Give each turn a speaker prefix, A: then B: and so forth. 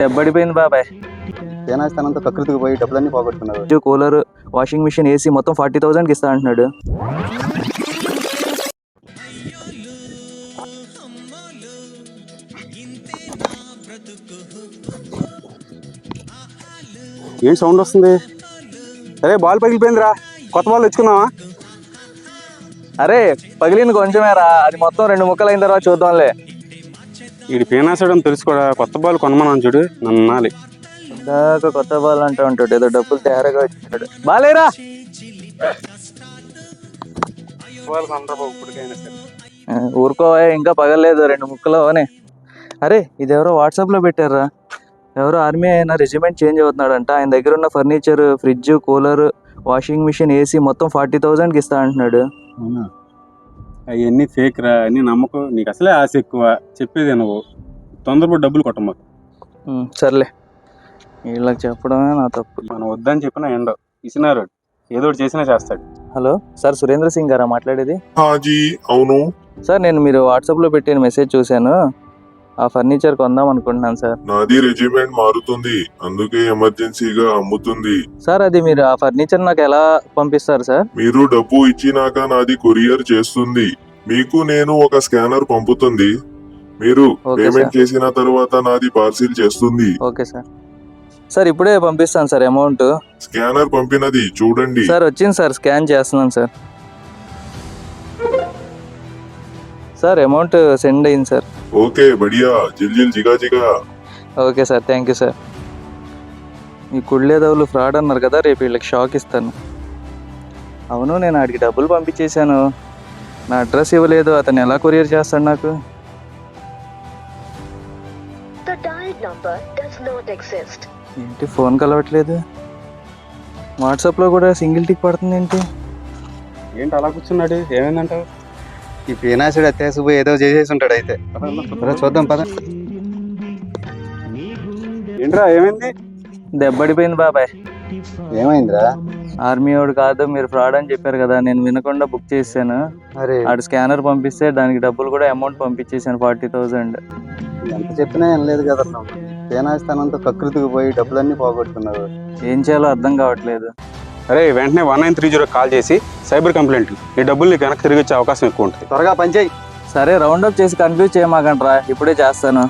A: దెబ్బడిపోయింది బాబాయ్.
B: తేనాస్తానంతా ప్రకృతికి పోయి డబ్బులన్నీ పోగొట్టుకున్నారు.
A: కూలర్, వాషింగ్ మిషన్, ఏసీ మొత్తం 40,000కి ఇస్తా అంటున్నాడు.
B: ఏం సౌండ్ వస్తుంది? అరే బాల్ పగిలిపోయిందిరా, కొత్త బాల్ తెచ్చుకున్నావా?
A: అరే పగిలింది కొంచెమేరా, అది మొత్తం 2 ముక్కలు అయిన తర్వాత చూద్దాంలే.
B: వీడి పేనాసడం తెలుసుకోడా, కొత్త బాల్ కొనమని చూడు, నన్నాలి.
A: దాకా కొత్త బాల్ అంటూ ఉంటాడు, ఏదో డబ్బులు తయారుగా వచ్చాడు. బాలేరా ఊరుకోవా, ఇంకా పగలలేదు, 2 ముక్కలు అని. అరే ఇది ఎవరో వాట్సాప్ లో పెట్టారా, ఎవరో ఆర్మీ అయినా రెజిమెంట్ చేంజ్ అవుతున్నాడంట. ఆయన దగ్గర ఉన్న furniture, fridge, cooler, washing machine, AC మొత్తం 40,000కి ఇస్తా అంటున్నాడు.
B: అవునా? అవన్నీ ఫేక్ రా, అన్ని నమ్మకం. నీకు అసలే ఆశ ఎక్కువ, చెప్పేది నువ్వు తొందరపడి డబ్బులు కొట్టమాకు.
A: సర్లే, వీళ్ళకి చెప్పడమే నా తప్పు.
B: మనం వద్దని చెప్పినా ఎండో ఇసినారు, ఏదో ఒకటి చేసినా చేస్తాడు.
A: హలో సార్, సురేంద్ర సింగ్ గారా మాట్లాడేది?
C: అవును
A: సార్, నేను మీరు వాట్సాప్ లో పెట్టిన మెసేజ్ చూశాను, ఆ ఫర్నిచర్ కొందాం అనుకుంటున్నాను సార్.
C: నాది రెజిమెంట్ మారుతుంది, అందుకే ఎమర్జెన్సీగా అమ్ముతుంది.
A: సార్ అది మీరు ఆ ఫర్నిచర్ నాకు ఎలా పంపిస్తారు సార్?
C: మీరు డబ్బు ఇచ్చినాక నాది కొరియర్ చేస్తుంది, మీకు నేను ఒక స్కానర్ పంపుతుంది. మీరు పేమెంట్ చేసిన తర్వాత నాది పార్సిల్ చేస్తుంది.
A: Okay sir. సార్ ఇప్పుడే పంపిస్తాను సార్ అమౌంట్.
C: స్కానర్ పంపినది చూడండి.
A: సార్ వచ్చింది సార్, స్కాన్ చేస్తున్నాను సార్. సార్ అమౌంట్ సెండ్ అయింది సార్.
C: ఓకే బడియా, జిల్ జిగా జిగా.
A: Okay sir, thank you sir. ఈ కుళ్ళేదవులు ఫ్రాడ్ అన్నారు కదా, రేపు వీళ్ళకి షాక్ ఇస్తాను. అవును, నేను ఆడికి డబ్బులు పంపించేశాను, నా అడ్రస్ ఇవ్వలేదు, అతను ఎలా కొరియర్ చేస్తాడు నాకు? ఏంటి ఫోన్ కలవట్లేదు, వాట్సాప్లో కూడా సింగిల్ టిక్ పడుతుంది ఏంటి?
B: ఏంటి అలా కూర్చున్నాడు, ఏమైందంటావు?
D: ఈ పేనాసుడు అత్యాసపోయి ఏదో చేసేసి ఉంటాడు. అయితే చూద్దాం పద.
B: ఏంట్రా ఏమైంది?
A: దెబ్బడిపోయింది బాబాయ్.
D: ఏమైందిరా?
A: ఆర్మీ వాడు కాదు, మీరు ఫ్రాడ్ అని చెప్పారు కదా, నేను వినకుండా బుక్ చేశాను. ఆడు స్కానర్ పంపిస్తే దానికి డబ్బులు కూడా అమౌంట్ పంపించేసాను, 40,000.
D: ఎంత చెప్పినా ఏం లేదు కదా, పేనాస్తానంతా ప్రకృతికి పోయి డబ్బులన్నీ పోగొట్టుకున్నారు.
A: ఏం చేయాలో అర్థం కావట్లేదు.
B: అరే వెంటనే 1930 కాల్ చేసి సైబర్ కంప్లైంట్, ఈ డబ్బులు నీకు వెనక్కి తిరిగి వచ్చే అవకాశం ఎక్కువ ఉంటుంది.
D: త్వరగా పనిచేయి.
A: సరే, రౌండ్ అప్ చేసి కన్ఫ్యూజ్ చేయమాకంట్రా, ఇప్పుడే చేస్తాను.